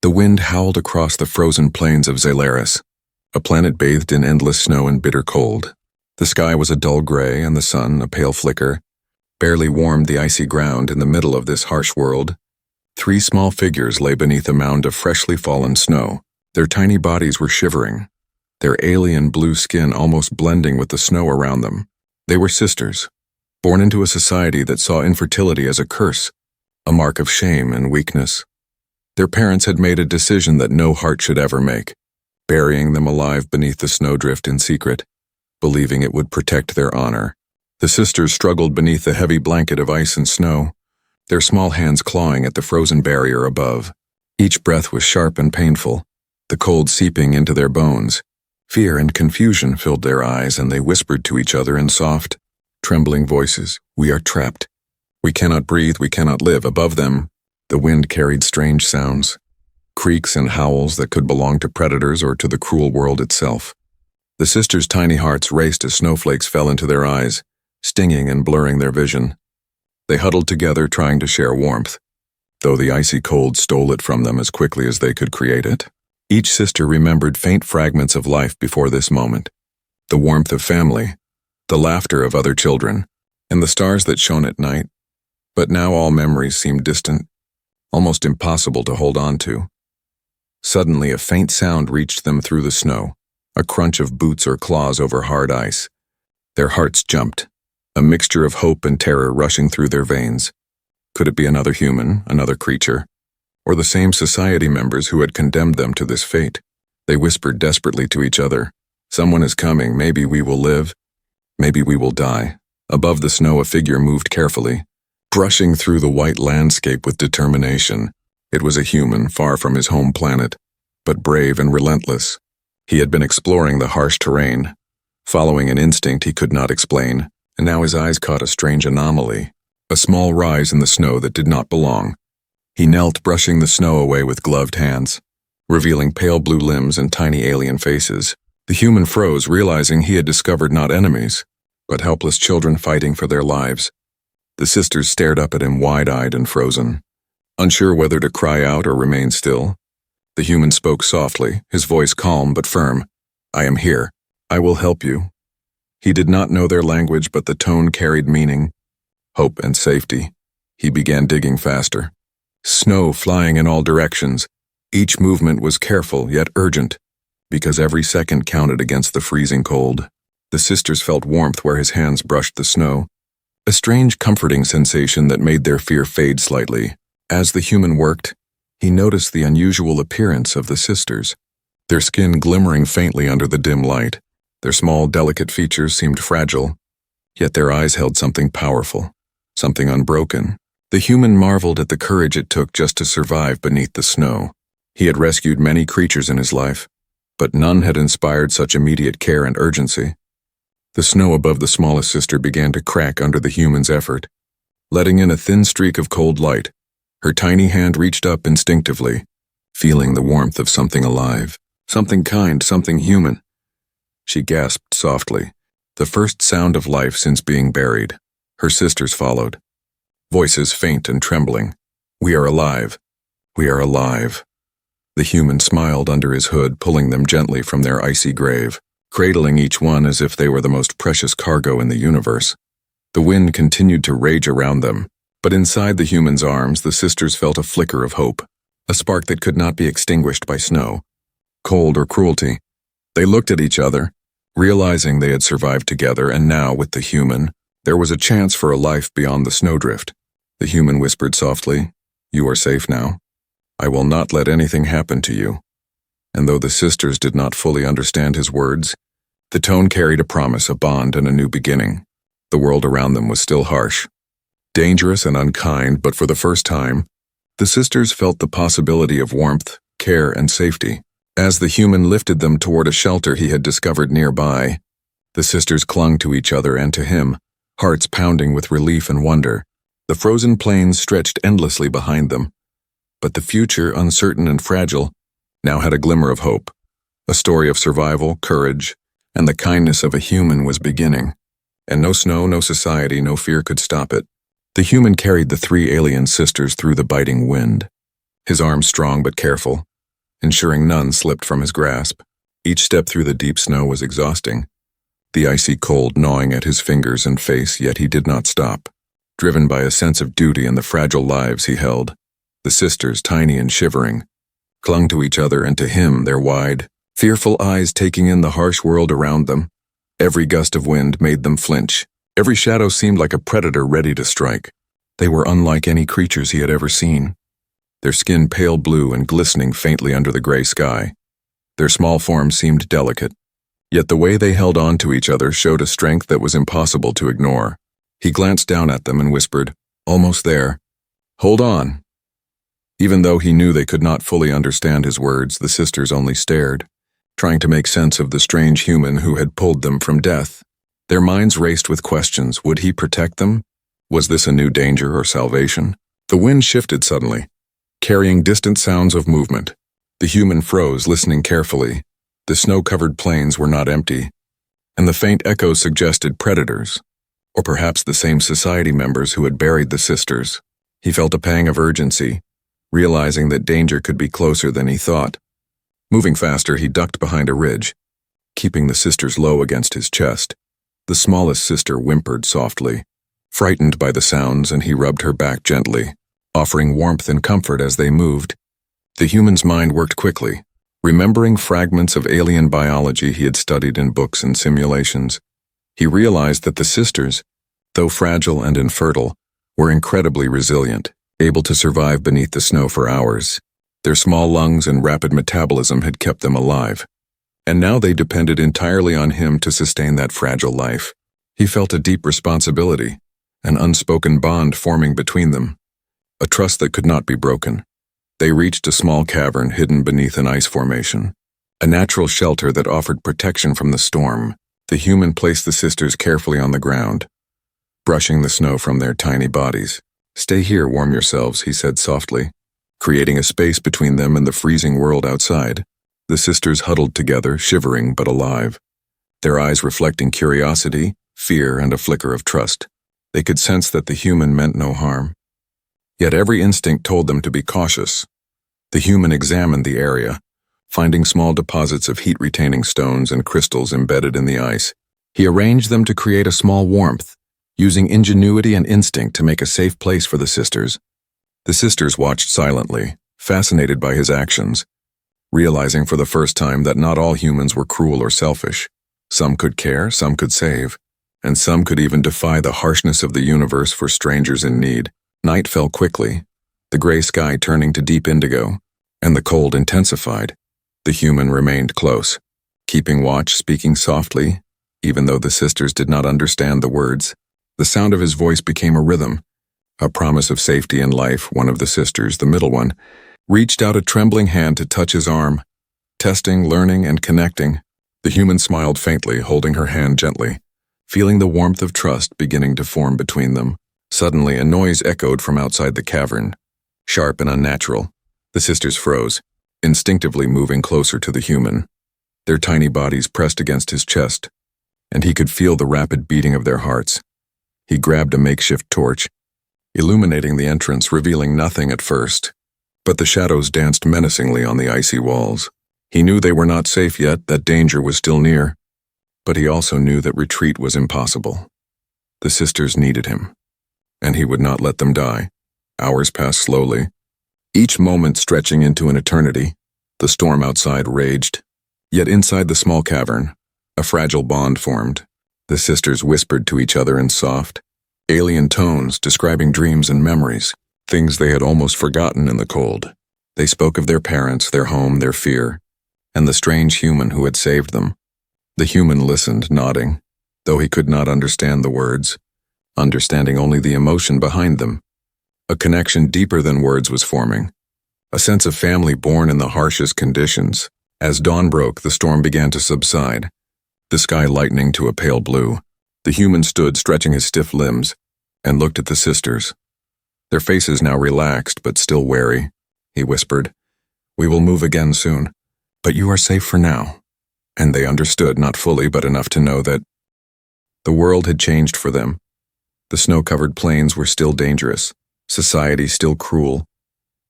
The wind howled across the frozen plains of Zalaris, a planet bathed in endless snow and bitter cold. The sky was a dull gray and the sun, a pale flicker, barely warmed the icy ground in the middle of this harsh world. 3 small figures lay beneath a mound of freshly fallen snow. Their tiny bodies were shivering, their alien blue skin almost blending with the snow around them. They were sisters, born into a society that saw infertility as a curse, a mark of shame and weakness. Their parents had made a decision that no heart should ever make, burying them alive beneath the snowdrift in secret, believing it would protect their honor. The sisters struggled beneath the heavy blanket of ice and snow, their small hands clawing at the frozen barrier above. Each breath was sharp and painful, the cold seeping into their bones. Fear and confusion filled their eyes, and they whispered to each other in soft, trembling voices, "We are trapped. We cannot breathe, we cannot live." Above them, the wind carried strange sounds, creaks and howls that could belong to predators or to the cruel world itself. The sisters' tiny hearts raced as snowflakes fell into their eyes, stinging and blurring their vision. They huddled together, trying to share warmth, though the icy cold stole it from them as quickly as they could create it. Each sister remembered faint fragments of life before this moment, the warmth of family, the laughter of other children, and the stars that shone at night. But now all memories seemed distant, almost impossible to hold on to. Suddenly, a faint sound reached them through the snow, a crunch of boots or claws over hard ice. Their hearts jumped, a mixture of hope and terror rushing through their veins. Could it be another human, another creature, or the same society members who had condemned them to this fate? They whispered desperately to each other, "Someone is coming, maybe we will live, maybe we will die." Above the snow, a figure moved carefully, brushing through the white landscape with determination. It was a human, far from his home planet, but brave and relentless. He had been exploring the harsh terrain, following an instinct he could not explain, and now his eyes caught a strange anomaly, a small rise in the snow that did not belong. He knelt, brushing the snow away with gloved hands, revealing pale blue limbs and tiny alien faces. The human froze, realizing he had discovered not enemies, but helpless children fighting for their lives. The sisters stared up at him wide-eyed and frozen, unsure whether to cry out or remain still. The human spoke softly, his voice calm but firm. "I am here. I will help you." He did not know their language, but the tone carried meaning, hope and safety. He began digging faster, snow flying in all directions. Each movement was careful yet urgent, because every second counted against the freezing cold. The sisters felt warmth where his hands brushed the snow, a strange comforting sensation that made their fear fade slightly. As the human worked, he noticed the unusual appearance of the sisters, their skin glimmering faintly under the dim light. Their small, delicate features seemed fragile, yet their eyes held something powerful, something unbroken. The human marveled at the courage it took just to survive beneath the snow. He had rescued many creatures in his life, but none had inspired such immediate care and urgency. The snow above the smallest sister began to crack under the human's effort, letting in a thin streak of cold light. Her tiny hand reached up instinctively, feeling the warmth of something alive, something kind, something human. She gasped softly, the first sound of life since being buried. Her sisters followed, voices faint and trembling. "We are alive. We are alive." The human smiled under his hood, pulling them gently from their icy grave, cradling each one as if they were the most precious cargo in the universe. The wind continued to rage around them, but inside the human's arms, the sisters felt a flicker of hope, a spark that could not be extinguished by snow, cold, or cruelty. They looked at each other, realizing they had survived together, and now, with the human, there was a chance for a life beyond the snowdrift. The human whispered softly, "You are safe now. I will not let anything happen to you." And though the sisters did not fully understand his words, the tone carried a promise, a bond, and a new beginning. The world around them was still harsh, dangerous and unkind, but for the first time, the sisters felt the possibility of warmth, care, and safety. As the human lifted them toward a shelter he had discovered nearby, the sisters clung to each other and to him, hearts pounding with relief and wonder. The frozen plains stretched endlessly behind them, but the future, uncertain and fragile, now had a glimmer of hope. A story of survival, courage, and the kindness of a human was beginning, and no snow, no society, no fear could stop it. The human carried the 3 alien sisters through the biting wind, his arms strong but careful, ensuring none slipped from his grasp. Each step through the deep snow was exhausting, the icy cold gnawing at his fingers and face, yet he did not stop. Driven by a sense of duty and the fragile lives he held, the sisters, tiny and shivering, clung to each other and to him, their wide, fearful eyes taking in the harsh world around them. Every gust of wind made them flinch. Every shadow seemed like a predator ready to strike. They were unlike any creatures he had ever seen, their skin pale blue and glistening faintly under the gray sky. Their small forms seemed delicate, yet the way they held on to each other showed a strength that was impossible to ignore. He glanced down at them and whispered, "Almost there. Hold on." Even though he knew they could not fully understand his words, the sisters only stared, trying to make sense of the strange human who had pulled them from death. Their minds raced with questions. Would he protect them? Was this a new danger or salvation? The wind shifted suddenly, carrying distant sounds of movement. The human froze, listening carefully. The snow-covered plains were not empty, and the faint echoes suggested predators, or perhaps the same society members who had buried the sisters. He felt a pang of urgency, realizing that danger could be closer than he thought. Moving faster, he ducked behind a ridge, keeping the sisters low against his chest. The smallest sister whimpered softly, frightened by the sounds, and he rubbed her back gently, offering warmth and comfort as they moved. The human's mind worked quickly, remembering fragments of alien biology he had studied in books and simulations. He realized that the sisters, though fragile and infertile, were incredibly resilient, able to survive beneath the snow for hours. Their small lungs and rapid metabolism had kept them alive, and now they depended entirely on him to sustain that fragile life. He felt a deep responsibility, an unspoken bond forming between them, a trust that could not be broken. They reached a small cavern hidden beneath an ice formation, a natural shelter that offered protection from the storm. The human placed the sisters carefully on the ground, brushing the snow from their tiny bodies. "Stay here, warm yourselves," he said softly, creating a space between them and the freezing world outside. The sisters huddled together, shivering but alive, their eyes reflecting curiosity, fear, and a flicker of trust. They could sense that the human meant no harm, yet every instinct told them to be cautious. The human examined the area, finding small deposits of heat-retaining stones and crystals embedded in the ice. He arranged them to create a small warmth, using ingenuity and instinct to make a safe place for the sisters. The sisters watched silently, fascinated by his actions, realizing for the first time that not all humans were cruel or selfish. Some could care, some could save, and some could even defy the harshness of the universe for strangers in need. Night fell quickly, the gray sky turning to deep indigo, and the cold intensified. The human remained close, keeping watch, speaking softly, even though the sisters did not understand the words. The sound of his voice became a rhythm, a promise of safety and life. One of the sisters, the middle one, reached out a trembling hand to touch his arm, testing, learning, and connecting. The human smiled faintly, holding her hand gently, feeling the warmth of trust beginning to form between them. Suddenly, a noise echoed from outside the cavern, sharp and unnatural. The sisters froze, instinctively moving closer to the human, their tiny bodies pressed against his chest, and he could feel the rapid beating of their hearts. He grabbed a makeshift torch, illuminating the entrance, revealing nothing at first, but the shadows danced menacingly on the icy walls. He knew they were not safe yet, that danger was still near, but he also knew that retreat was impossible. The sisters needed him, and he would not let them die. Hours passed slowly, each moment stretching into an eternity. The storm outside raged, yet inside the small cavern, a fragile bond formed. The sisters whispered to each other in soft, alien tones, describing dreams and memories, things they had almost forgotten in the cold. They spoke of their parents, their home, their fear, and the strange human who had saved them. The human listened, nodding, though he could not understand the words, understanding only the emotion behind them. A connection deeper than words was forming, a sense of family born in the harshest conditions. As dawn broke, the storm began to subside, the sky lightening to a pale blue. The human stood, stretching his stiff limbs, and looked at the sisters. Their faces now relaxed but still wary. He whispered, "We will move again soon, but you are safe for now." And they understood, not fully but enough to know that the world had changed for them. The snow-covered plains were still dangerous, society still cruel,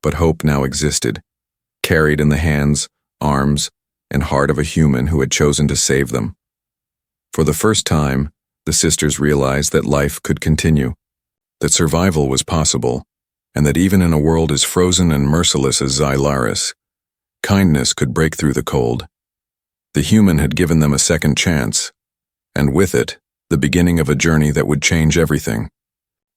but hope now existed, carried in the hands, arms, and heart of a human who had chosen to save them. For the first time, the sisters realized that life could continue, that survival was possible, and that even in a world as frozen and merciless as Xylaris, kindness could break through the cold. The human had given them a second chance, and with it, the beginning of a journey that would change everything.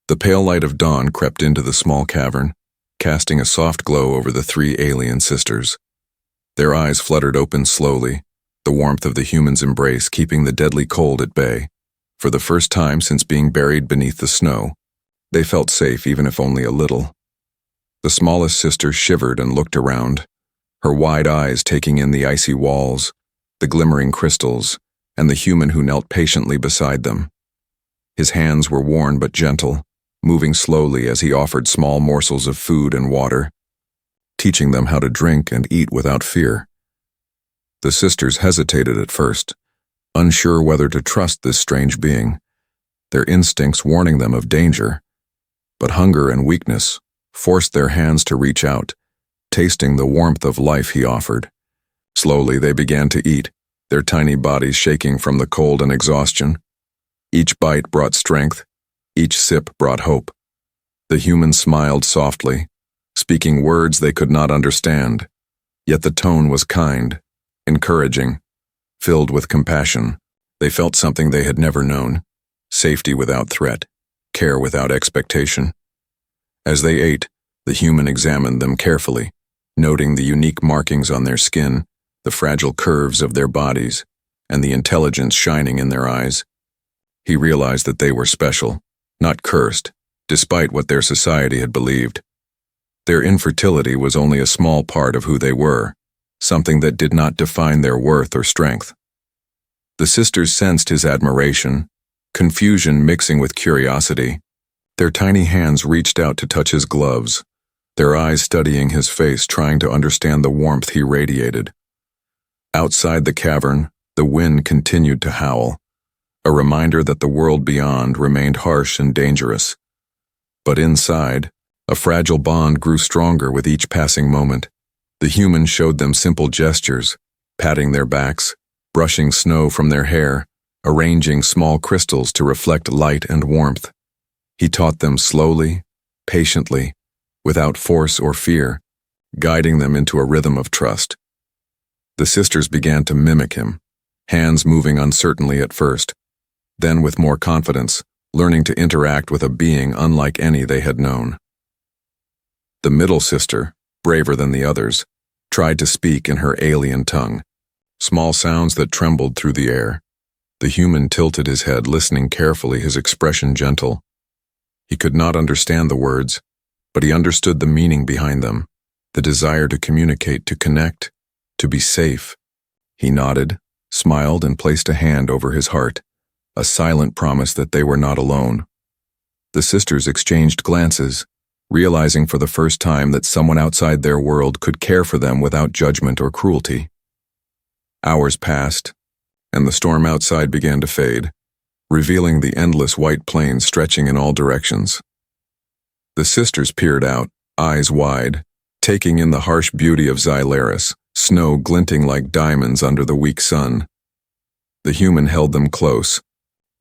The pale light of dawn crept into the small cavern, casting a soft glow over the three alien sisters. Their eyes fluttered open slowly, the warmth of the human's embrace keeping the deadly cold at bay. For the first time since being buried beneath the snow, they felt safe even if only a little. The smallest sister shivered and looked around, her wide eyes taking in the icy walls, the glimmering crystals, and the human who knelt patiently beside them. His hands were worn but gentle, moving slowly as he offered small morsels of food and water, teaching them how to drink and eat without fear. The sisters hesitated at first, unsure whether to trust this strange being, their instincts warning them of danger. But hunger and weakness forced their hands to reach out, tasting the warmth of life he offered. Slowly they began to eat, their tiny bodies shaking from the cold and exhaustion. Each bite brought strength, each sip brought hope. The human smiled softly, speaking words they could not understand, yet the tone was kind, encouraging, filled with compassion. They felt something they had never known, safety without threat, care without expectation. As they ate, the human examined them carefully, noting the unique markings on their skin, the fragile curves of their bodies, and the intelligence shining in their eyes. He realized that they were special, not cursed, despite what their society had believed. Their infertility was only a small part of who they were, something that did not define their worth or strength. The sisters sensed his admiration, confusion mixing with curiosity. Their tiny hands reached out to touch his gloves, their eyes studying his face, trying to understand the warmth he radiated. Outside the cavern, the wind continued to howl, a reminder that the world beyond remained harsh and dangerous. But inside, a fragile bond grew stronger with each passing moment. The human showed them simple gestures, patting their backs, brushing snow from their hair, arranging small crystals to reflect light and warmth. He taught them slowly, patiently, without force or fear, guiding them into a rhythm of trust. The sisters began to mimic him, hands moving uncertainly at first, then with more confidence, learning to interact with a being unlike any they had known. The middle sister, braver than the others, tried to speak in her alien tongue, small sounds that trembled through the air. The human tilted his head, listening carefully, his expression gentle. He could not understand the words, but he understood the meaning behind them, the desire to communicate, to connect, to be safe. He nodded, smiled, and placed a hand over his heart, a silent promise that they were not alone. The sisters exchanged glances, realizing for the first time that someone outside their world could care for them without judgment or cruelty. Hours passed, and the storm outside began to fade, revealing the endless white plains stretching in all directions. The sisters peered out, eyes wide, taking in the harsh beauty of Xylaris, snow glinting like diamonds under the weak sun. The human held them close,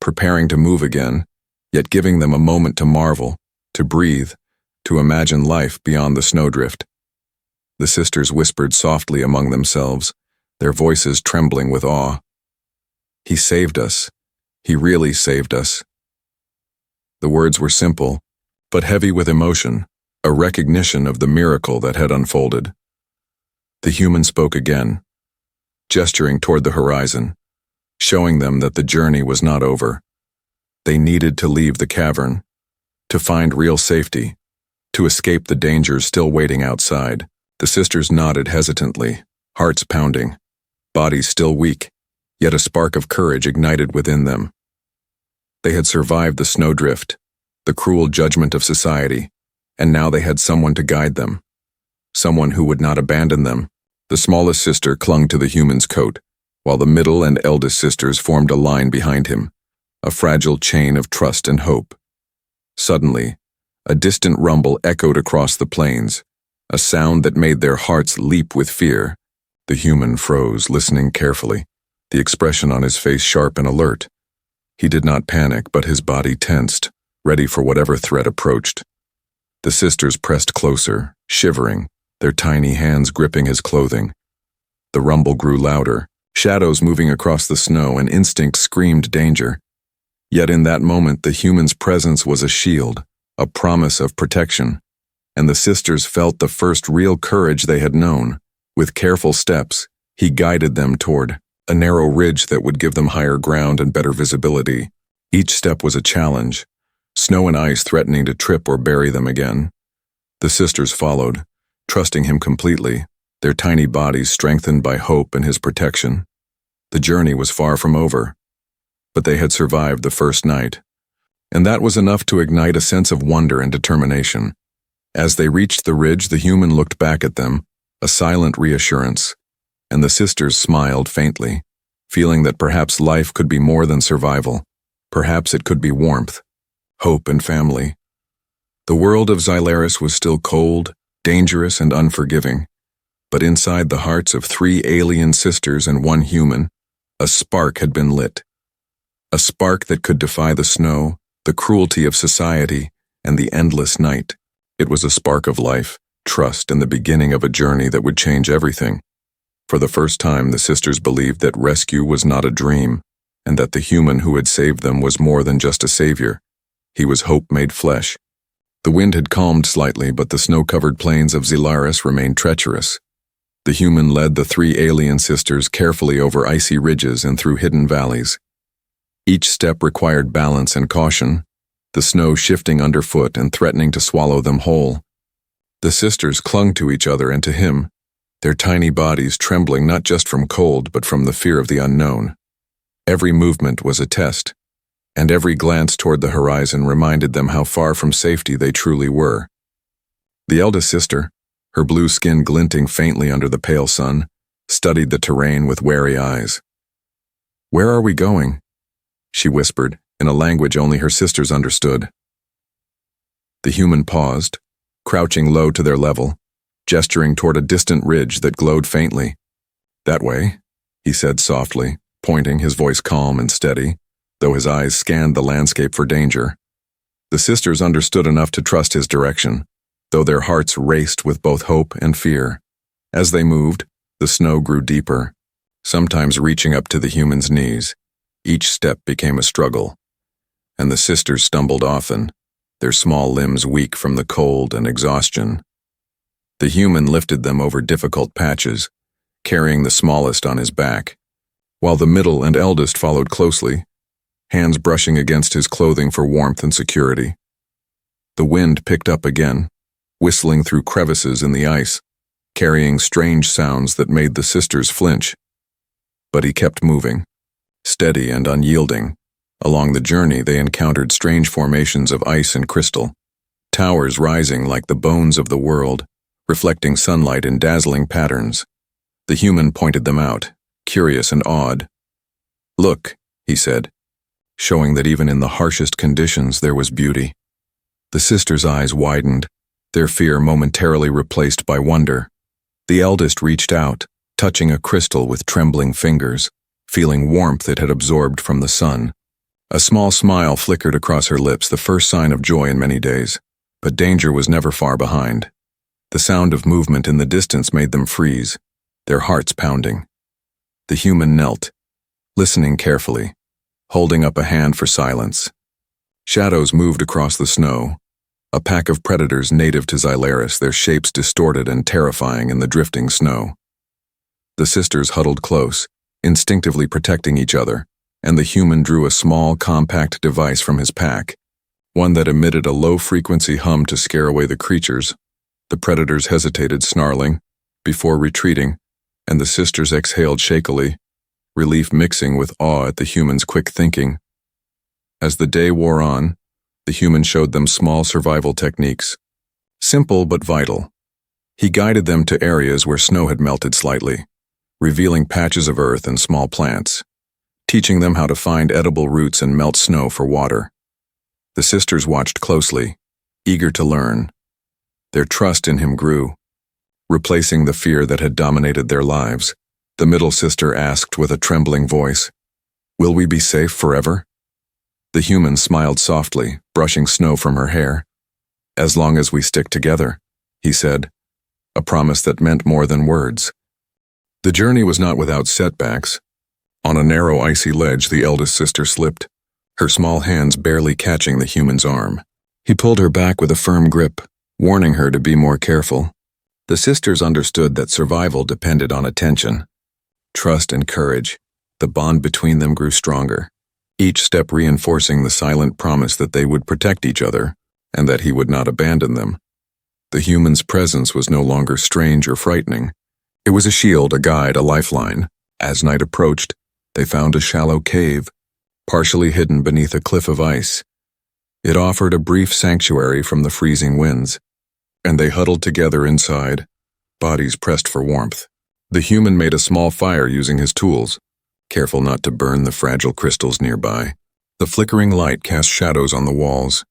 preparing to move again, yet giving them a moment to marvel, to breathe, to imagine life beyond the snowdrift. The sisters whispered softly among themselves, their voices trembling with awe. "He saved us. He really saved us." The words were simple, but heavy with emotion, a recognition of the miracle that had unfolded. The human spoke again, gesturing toward the horizon, showing them that the journey was not over. They needed to leave the cavern, to find real safety, to escape the dangers still waiting outside. The sisters nodded hesitantly, hearts pounding, bodies still weak, yet a spark of courage ignited within them. They had survived the snowdrift, the cruel judgment of society, and now they had someone to guide them, someone who would not abandon them. The smallest sister clung to the human's coat, while the middle and eldest sisters formed a line behind him, a fragile chain of trust and hope. Suddenly, a distant rumble echoed across the plains, a sound that made their hearts leap with fear. The human froze, listening carefully, the expression on his face sharp and alert. He did not panic, but his body tensed, ready for whatever threat approached. The sisters pressed closer, shivering, their tiny hands gripping his clothing. The rumble grew louder, shadows moving across the snow, and instinct screamed danger. Yet in that moment the human's presence was a shield, a promise of protection, and the sisters felt the first real courage they had known. With careful steps, he guided them toward a narrow ridge that would give them higher ground and better visibility. Each step was a challenge, snow and ice threatening to trip or bury them again. The sisters followed, trusting him completely, their tiny bodies strengthened by hope and his protection. The journey was far from over, but they had survived the first night, and that was enough to ignite a sense of wonder and determination. As they reached the ridge, the human looked back at them, a silent reassurance, and the sisters smiled faintly, feeling that perhaps life could be more than survival. Perhaps it could be warmth, hope, and family. The world of Xylaris was still cold, dangerous, and unforgiving, but inside the hearts of 3 alien sisters and 1 human, a spark had been lit. A spark that could defy the snow, the cruelty of society, and the endless night. It was a spark of life, trust, and the beginning of a journey that would change everything. For the first time, the sisters believed that rescue was not a dream, and that the human who had saved them was more than just a savior. He was hope made flesh. The wind had calmed slightly, but the snow-covered plains of Xylaris remained treacherous. The human led the 3 alien sisters carefully over icy ridges and through hidden valleys. Each step required balance and caution, the snow shifting underfoot and threatening to swallow them whole. The sisters clung to each other and to him, their tiny bodies trembling not just from cold but from the fear of the unknown. Every movement was a test, and every glance toward the horizon reminded them how far from safety they truly were. The eldest sister, her blue skin glinting faintly under the pale sun, studied the terrain with wary eyes. "Where are we going?" she whispered, in a language only her sisters understood. The human paused, crouching low to their level, gesturing toward a distant ridge that glowed faintly. "That way," he said softly, pointing, his voice calm and steady, though his eyes scanned the landscape for danger. The sisters understood enough to trust his direction, though their hearts raced with both hope and fear. As they moved, the snow grew deeper, sometimes reaching up to the human's knees. Each step became a struggle, and the sisters stumbled often, their small limbs weak from the cold and exhaustion. The human lifted them over difficult patches, carrying the smallest on his back, while the middle and eldest followed closely, hands brushing against his clothing for warmth and security. The wind picked up again, whistling through crevices in the ice, carrying strange sounds that made the sisters flinch. But he kept moving, steady and unyielding. Along the journey they encountered strange formations of ice and crystal, towers rising like the bones of the world, reflecting sunlight in dazzling patterns. The human pointed them out, curious and awed. "Look," he said, showing that even in the harshest conditions there was beauty. The sisters' eyes widened, their fear momentarily replaced by wonder. The eldest reached out, touching a crystal with trembling fingers, feeling warmth it had absorbed from the sun. A small smile flickered across her lips, the first sign of joy in many days. But danger was never far behind. The sound of movement in the distance made them freeze, their hearts pounding. The human knelt, listening carefully, holding up a hand for silence. Shadows moved across the snow, a pack of predators native to Xylaris, their shapes distorted and terrifying in the drifting snow. The sisters huddled close, instinctively protecting each other, and the human drew a small, compact device from his pack, one that emitted a low-frequency hum to scare away the creatures. The predators hesitated, snarling, before retreating, and the sisters exhaled shakily, relief mixing with awe at the human's quick thinking. As the day wore on, the human showed them small survival techniques, simple but vital. He guided them to areas where snow had melted slightly, revealing patches of earth and small plants, teaching them how to find edible roots and melt snow for water. The sisters watched closely, eager to learn. Their trust in him grew, replacing the fear that had dominated their lives. The middle sister asked with a trembling voice, "Will we be safe forever?" The human smiled softly, brushing snow from her hair. "As long as we stick together," he said, a promise that meant more than words. The journey was not without setbacks. On a narrow icy ledge, the eldest sister slipped, her small hands barely catching the human's arm. He pulled her back with a firm grip, warning her to be more careful. The sisters understood that survival depended on attention, trust, and courage. The bond between them grew stronger, each step reinforcing the silent promise that they would protect each other and that he would not abandon them. The human's presence was no longer strange or frightening. It was a shield, a guide, a lifeline. As night approached, they found a shallow cave, partially hidden beneath a cliff of ice. It offered a brief sanctuary from the freezing winds, and they huddled together inside, bodies pressed for warmth. The human made a small fire using his tools, careful not to burn the fragile crystals nearby. The flickering light cast shadows on the walls,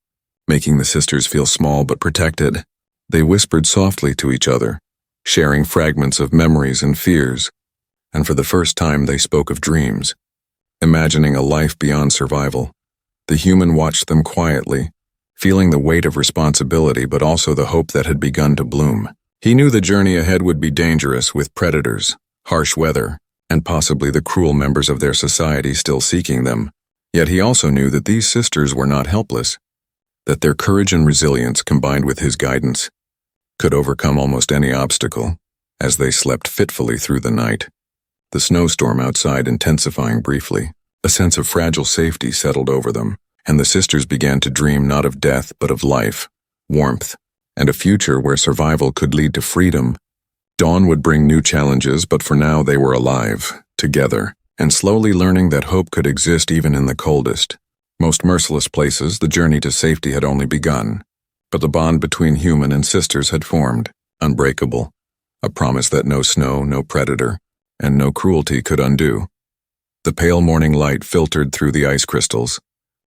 making the sisters feel small but protected. They whispered softly to each other, sharing fragments of memories and fears, and for the first time they spoke of dreams, imagining a life beyond survival. The human watched them quietly, feeling the weight of responsibility but also the hope that had begun to bloom. He knew the journey ahead would be dangerous, with predators, harsh weather, and possibly the cruel members of their society still seeking them. Yet he also knew that these sisters were not helpless, that their courage and resilience, combined with his guidance, could overcome almost any obstacle. As they slept fitfully through the night, the snowstorm outside intensifying briefly, a sense of fragile safety settled over them, and the sisters began to dream not of death but of life, warmth, and a future where survival could lead to freedom. Dawn would bring new challenges, but for now they were alive, together, and slowly learning that hope could exist even in the coldest, most merciless places. The journey to safety had only begun, but the bond between human and sisters had formed, unbreakable, a promise that no snow, no predator, and no cruelty could undo. The pale morning light filtered through the ice crystals,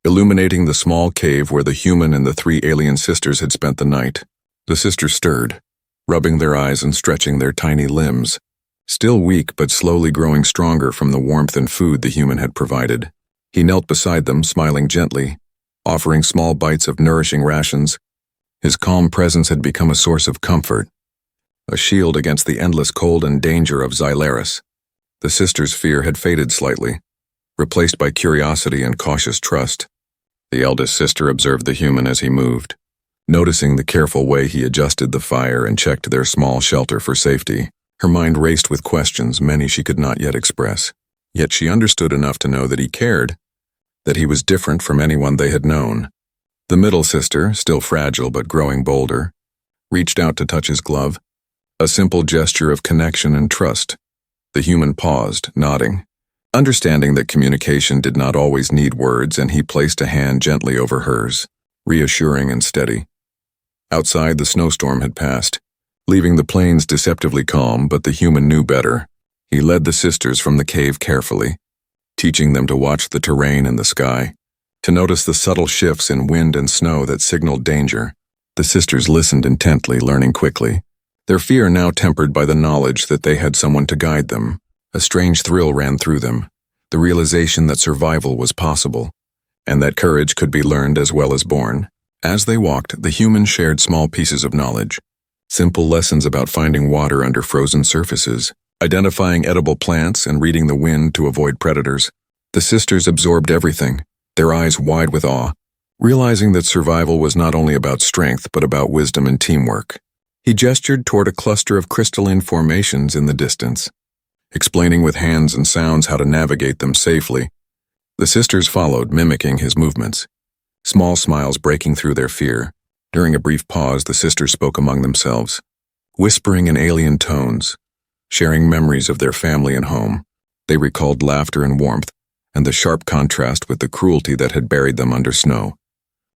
illuminating the small cave where the human and the three alien sisters had spent the night. The sisters stirred, rubbing their eyes and stretching their tiny limbs, still weak but slowly growing stronger from the warmth and food the human had provided. He knelt beside them, smiling gently, offering small bites of nourishing rations. His calm presence had become a source of comfort, a shield against the endless cold and danger of Zailaris. The sisters' fear had faded slightly, replaced by curiosity and cautious trust. The eldest sister observed the human as he moved, noticing the careful way he adjusted the fire and checked their small shelter for safety. Her mind raced with questions, many she could not yet express. Yet she understood enough to know that he cared, that he was different from anyone they had known. The middle sister, still fragile but growing bolder, reached out to touch his glove, a simple gesture of connection and trust. The human paused, nodding, understanding that communication did not always need words, and he placed a hand gently over hers, reassuring and steady. Outside, the snowstorm had passed, leaving the plains deceptively calm, but the human knew better. He led the sisters from the cave carefully, teaching them to watch the terrain and the sky, to notice the subtle shifts in wind and snow that signaled danger. The sisters listened intently, learning quickly, their fear now tempered by the knowledge that they had someone to guide them. A strange thrill ran through them, the realization that survival was possible, and that courage could be learned as well as born. As they walked, the human shared small pieces of knowledge, simple lessons about finding water under frozen surfaces, identifying edible plants, and reading the wind to avoid predators. The sisters absorbed everything, their eyes wide with awe, realizing that survival was not only about strength but about wisdom and teamwork. He gestured toward a cluster of crystalline formations in the distance, explaining with hands and sounds how to navigate them safely. The sisters followed, mimicking his movements, small smiles breaking through their fear. During a brief pause, the sisters spoke among themselves, whispering in alien tones, sharing memories of their family and home. They recalled laughter and warmth, and the sharp contrast with the cruelty that had buried them under snow.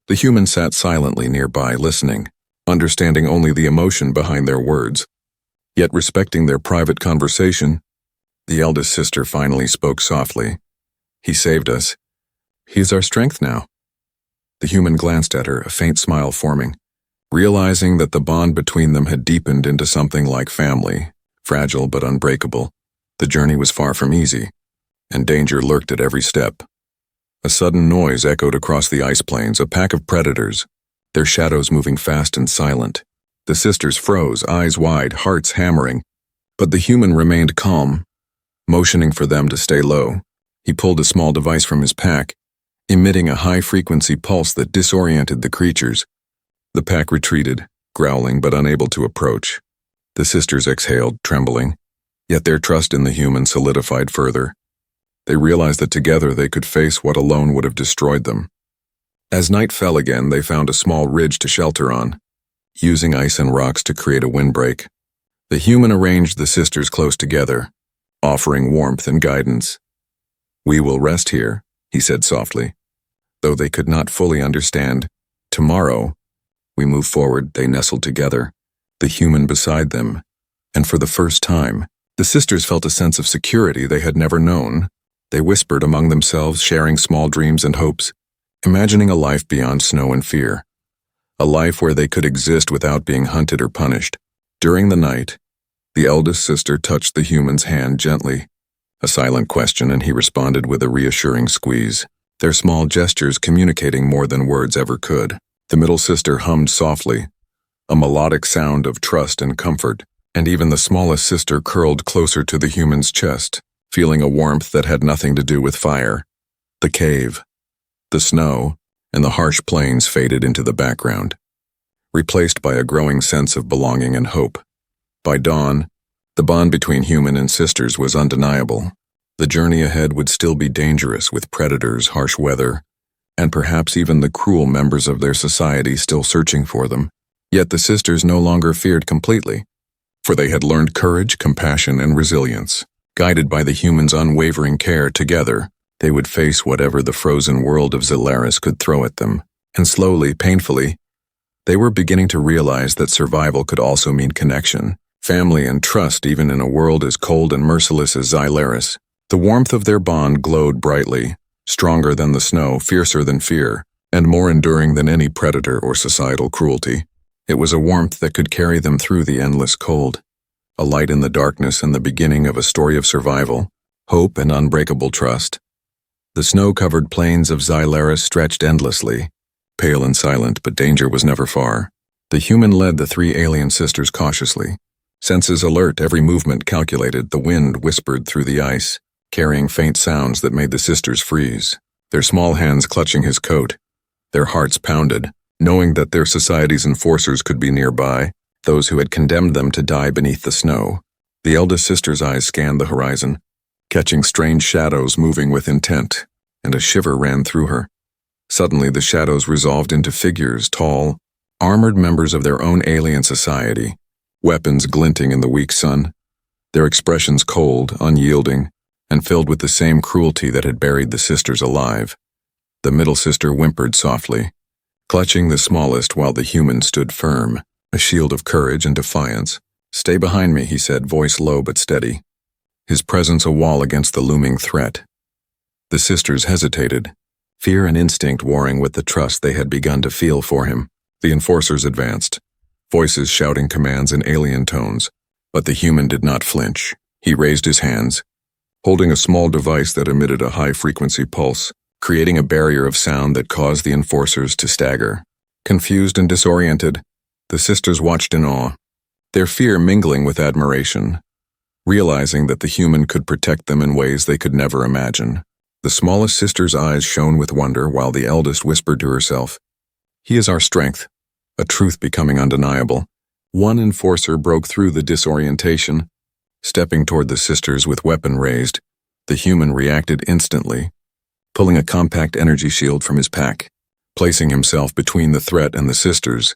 The human sat silently nearby, listening, understanding only the emotion behind their words, yet respecting their private conversation. The eldest sister finally spoke softly. "He saved us. He is our strength now." The human glanced at her, a faint smile forming, Realizing that the bond between them had deepened into something like family, fragile but unbreakable, the journey was far from easy, and danger lurked at every step. A sudden noise echoed across the ice plains, a pack of predators, their shadows moving fast and silent. The sisters froze, eyes wide, hearts hammering, but the human remained calm. Motioning for them to stay low, he pulled a small device from his pack, emitting a high-frequency pulse that disoriented the creatures. The pack retreated, growling but unable to approach. The sisters exhaled, trembling, yet their trust in the human solidified further. They realized that together they could face what alone would have destroyed them. As night fell again, they found a small ridge to shelter on, using ice and rocks to create a windbreak. The human arranged the sisters close together, offering warmth and guidance. "We will rest here," he said softly. Though they could not fully understand, "Tomorrow, we move forward," they nestled together, the human beside them, and for the first time, the sisters felt a sense of security they had never known. They whispered among themselves, sharing small dreams and hopes, imagining a life beyond snow and fear. A life where they could exist without being hunted or punished. During the night, the eldest sister touched the human's hand gently. A silent question, and he responded with a reassuring squeeze, their small gestures communicating more than words ever could. The middle sister hummed softly, a melodic sound of trust and comfort, and even the smallest sister curled closer to the human's chest, feeling a warmth that had nothing to do with fire. The cave, the snow, and the harsh plains faded into the background, replaced by a growing sense of belonging and hope. By dawn, the bond between human and sisters was undeniable. The journey ahead would still be dangerous, with predators, harsh weather, and perhaps even the cruel members of their society still searching for them. Yet the sisters no longer feared completely, for they had learned courage, compassion, and resilience. Guided by the human's unwavering care, together, they would face whatever the frozen world of Zelaris could throw at them. And slowly, painfully, they were beginning to realize that survival could also mean connection, family, and trust, even in a world as cold and merciless as Zelaris. The warmth of their bond glowed brightly, stronger than the snow, fiercer than fear, and more enduring than any predator or societal cruelty. It was a warmth that could carry them through the endless cold, a light in the darkness and the beginning of a story of survival, hope, and unbreakable trust. The snow-covered plains of Zelaris stretched endlessly, pale and silent, but danger was never far. The human led the three alien sisters cautiously, senses alert, every movement calculated. The wind whispered through the ice, carrying faint sounds that made the sisters freeze, their small hands clutching his coat. Their hearts pounded, knowing that their society's enforcers could be nearby, those who had condemned them to die beneath the snow. The eldest sister's eyes scanned the horizon, catching strange shadows moving with intent, and a shiver ran through her. Suddenly the shadows resolved into figures, tall, armored members of their own alien society, weapons glinting in the weak sun, their expressions cold, unyielding, and filled with the same cruelty that had buried the sisters alive. The middle sister whimpered softly, clutching the smallest while the human stood firm, a shield of courage and defiance. "Stay behind me," he said, voice low but steady, his presence a wall against the looming threat. The sisters hesitated, fear and instinct warring with the trust they had begun to feel for him. The enforcers advanced, voices shouting commands in alien tones, but the human did not flinch. He raised his hands, holding a small device that emitted a high-frequency pulse, creating a barrier of sound that caused the enforcers to stagger. Confused and disoriented, the sisters watched in awe, their fear mingling with admiration, realizing that the human could protect them in ways they could never imagine. The smallest sister's eyes shone with wonder, while the eldest whispered to herself, "He is our strength," a truth becoming undeniable. One enforcer broke through the disorientation, stepping toward the sisters with weapon raised. The human reacted instantly, pulling a compact energy shield from his pack, placing himself between the threat and the sisters.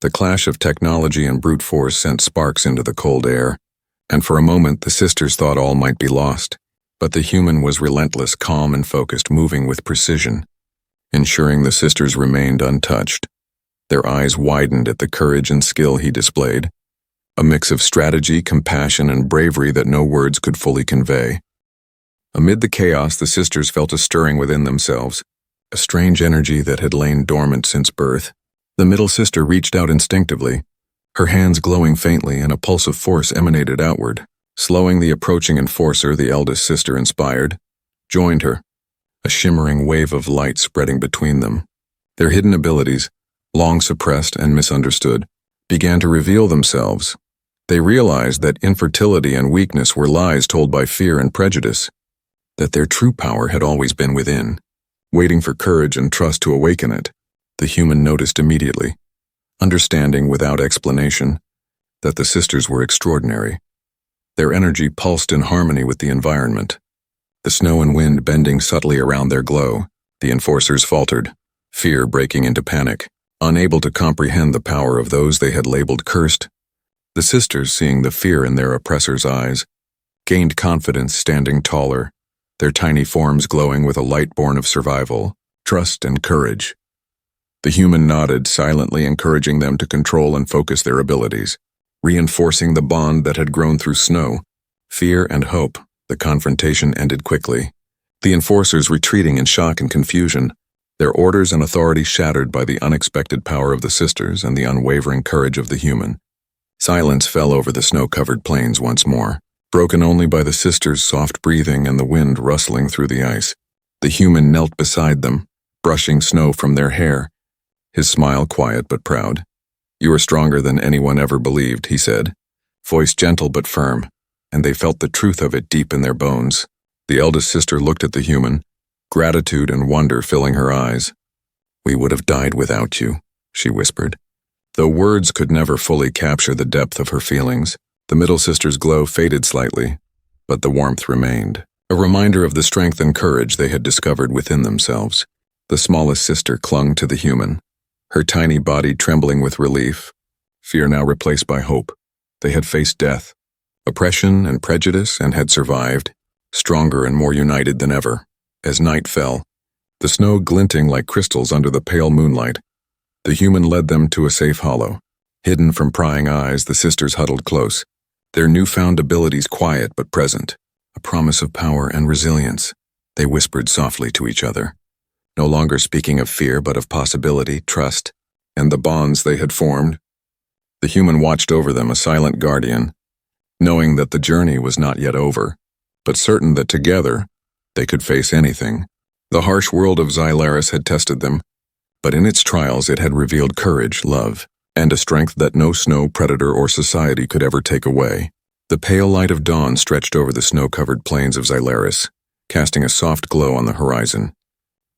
The clash of technology and brute force sent sparks into the cold air, and for a moment the sisters thought all might be lost. But the human was relentless, calm and focused, moving with precision, ensuring the sisters remained untouched. Their eyes widened at the courage and skill he displayed, a mix of strategy, compassion, and bravery that no words could fully convey. Amid the chaos, the sisters felt a stirring within themselves, a strange energy that had lain dormant since birth. The middle sister reached out instinctively, her hands glowing faintly and a pulse of force emanated outward. Slowing the approaching enforcer, the eldest sister, inspired, joined her, a shimmering wave of light spreading between them. Their hidden abilities, long suppressed and misunderstood, began to reveal themselves. They realized that infertility and weakness were lies told by fear and prejudice, that their true power had always been within, waiting for courage and trust to awaken it. The human noticed immediately, understanding without explanation, that the sisters were extraordinary. Their energy pulsed in harmony with the environment, the snow and wind bending subtly around their glow. The enforcers faltered, fear breaking into panic, unable to comprehend the power of those they had labeled cursed. The sisters, seeing the fear in their oppressors' eyes, gained confidence, standing taller, their tiny forms glowing with a light born of survival, trust, and courage. The human nodded, silently encouraging them to control and focus their abilities, reinforcing the bond that had grown through snow, fear, and hope. The confrontation ended quickly, the enforcers retreating in shock and confusion, their orders and authority shattered by the unexpected power of the sisters and the unwavering courage of the human. Silence fell over the snow-covered plains once more, broken only by the sisters' soft breathing and the wind rustling through the ice. The human knelt beside them, brushing snow from their hair, his smile quiet but proud. "You are stronger than anyone ever believed," he said, voice gentle but firm, and they felt the truth of it deep in their bones. The eldest sister looked at the human, gratitude and wonder filling her eyes. "We would have died without you," she whispered. Though words could never fully capture the depth of her feelings, the middle sister's glow faded slightly, but the warmth remained, a reminder of the strength and courage they had discovered within themselves. The smallest sister clung to the human, her tiny body trembling with relief, fear now replaced by hope. They had faced death, oppression and prejudice, and had survived, stronger and more united than ever. As night fell, the snow glinting like crystals under the pale moonlight, the human led them to a safe hollow. Hidden from prying eyes, the sisters huddled close, their newfound abilities quiet but present, a promise of power and resilience. They whispered softly to each other, no longer speaking of fear but of possibility, trust, and the bonds they had formed. The human watched over them, a silent guardian, knowing that the journey was not yet over, but certain that together they could face anything. The harsh world of Xylaris had tested them, but in its trials it had revealed courage, love, and a strength that no snow, predator, or society could ever take away. The pale light of dawn stretched over the snow-covered plains of Xylaris, casting a soft glow on the horizon.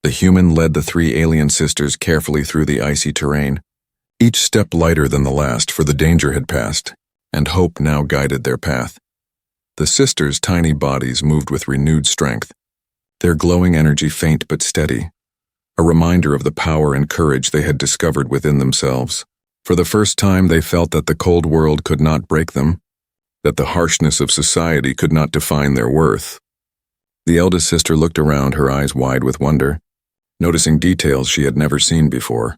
The human led the three alien sisters carefully through the icy terrain, each step lighter than the last, for the danger had passed, and hope now guided their path. The sisters' tiny bodies moved with renewed strength, their glowing energy faint but steady, a reminder of the power and courage they had discovered within themselves. For the first time they felt that the cold world could not break them, that the harshness of society could not define their worth. The eldest sister looked around, her eyes wide with wonder, noticing details she had never seen before.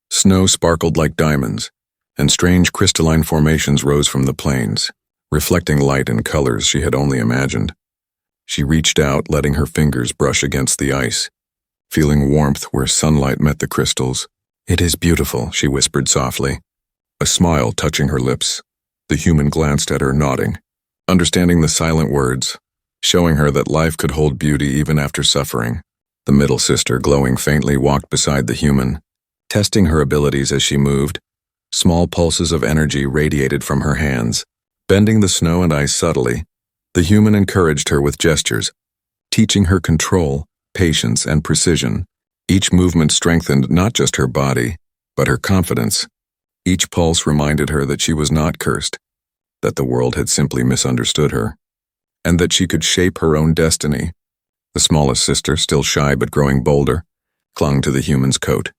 Snow sparkled like diamonds, and strange crystalline formations rose from the plains, reflecting light and colors she had only imagined. She reached out, letting her fingers brush against the ice, feeling warmth where sunlight met the crystals. "It is beautiful," she whispered softly, a smile touching her lips. The human glanced at her, nodding, understanding the silent words, showing her that life could hold beauty even after suffering. The middle sister, glowing faintly, walked beside the human, testing her abilities as she moved. Small pulses of energy radiated from her hands, bending the snow and ice subtly. The human encouraged her with gestures, teaching her control, patience, and precision. Each movement strengthened not just her body, but her confidence. Each pulse reminded her that she was not cursed, that the world had simply misunderstood her, and that she could shape her own destiny. The smallest sister, still shy but growing bolder, clung to the human's coat,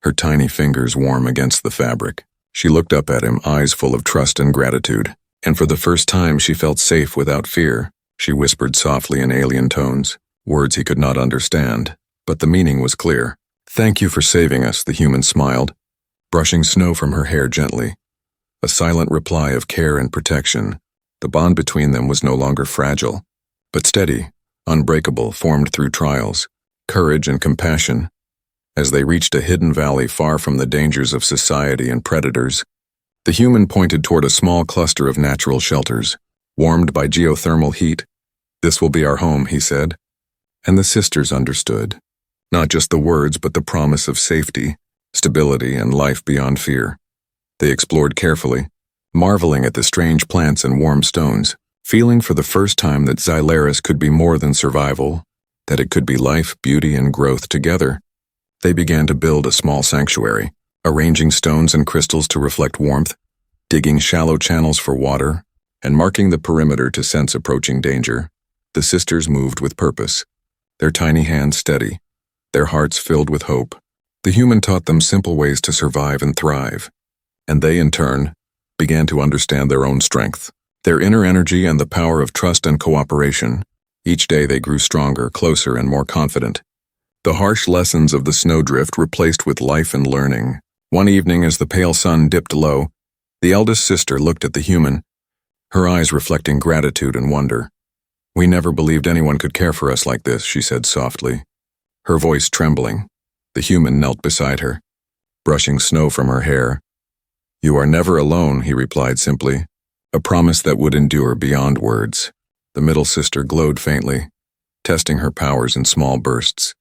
her tiny fingers warm against the fabric. She looked up at him, eyes full of trust and gratitude, and for the first time she felt safe without fear. She whispered softly in alien tones, words he could not understand, but the meaning was clear. "Thank you for saving us," the human smiled, brushing snow from her hair gently. A silent reply of care and protection. The bond between them was no longer fragile, but steady, unbreakable, formed through trials, courage, and compassion. As they reached a hidden valley far from the dangers of society and predators, the human pointed toward a small cluster of natural shelters, warmed by geothermal heat. "This will be our home," he said. And the sisters understood. Not just the words, but the promise of safety, stability, and life beyond fear. They explored carefully, marveling at the strange plants and warm stones, feeling for the first time that Xylaris could be more than survival, that it could be life, beauty, and growth together. They began to build a small sanctuary, arranging stones and crystals to reflect warmth, digging shallow channels for water, and marking the perimeter to sense approaching danger. The sisters moved with purpose, their tiny hands steady, their hearts filled with hope. The human taught them simple ways to survive and thrive, and they, in turn, began to understand their own strength, their inner energy, and the power of trust and cooperation. Each day they grew stronger, closer, and more confident. The harsh lessons of the snowdrift replaced with life and learning. One evening, as the pale sun dipped low, the eldest sister looked at the human, her eyes reflecting gratitude and wonder. "We never believed anyone could care for us like this," she said softly, her voice trembling. The human knelt beside her, brushing snow from her hair. "You are never alone," he replied simply, a promise that would endure beyond words. The middle sister glowed faintly, testing her powers in small bursts,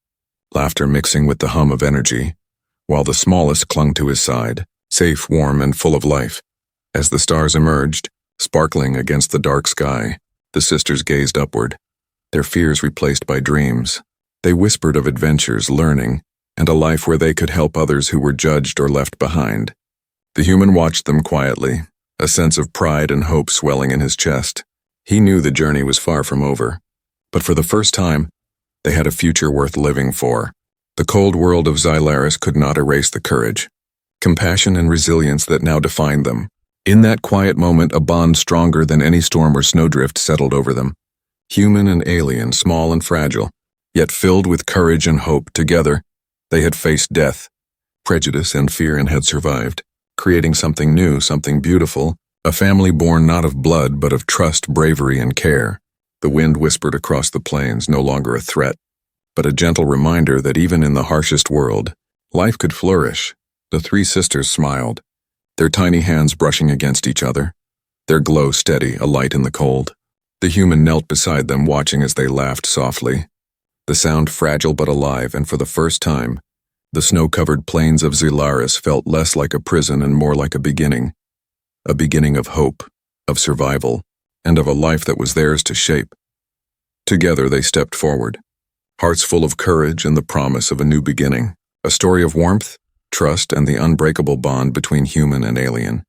laughter mixing with the hum of energy, while the smallest clung to his side, safe, warm, and full of life. As the stars emerged, sparkling against the dark sky, the sisters gazed upward, their fears replaced by dreams. They whispered of adventures, learning, and a life where they could help others who were judged or left behind. The human watched them quietly, a sense of pride and hope swelling in his chest. He knew the journey was far from over, but for the first time, they had a future worth living for. The cold world of Xylaris could not erase the courage, compassion, and resilience that now defined them. In that quiet moment, a bond stronger than any storm or snowdrift settled over them. Human and alien, small and fragile, yet filled with courage and hope. Together, they had faced death, prejudice, and fear, and had survived, creating something new, something beautiful, a family born not of blood but of trust, bravery, and care. The wind whispered across the plains, no longer a threat, but a gentle reminder that even in the harshest world, life could flourish. The three sisters smiled, their tiny hands brushing against each other, their glow steady, a light in the cold. The human knelt beside them, watching as they laughed softly, the sound fragile but alive, and for the first time, the snow-covered plains of Xylaris felt less like a prison and more like a beginning of hope, of survival, and of a life that was theirs to shape. Together they stepped forward, hearts full of courage and the promise of a new beginning, a story of warmth, trust, and the unbreakable bond between human and alien.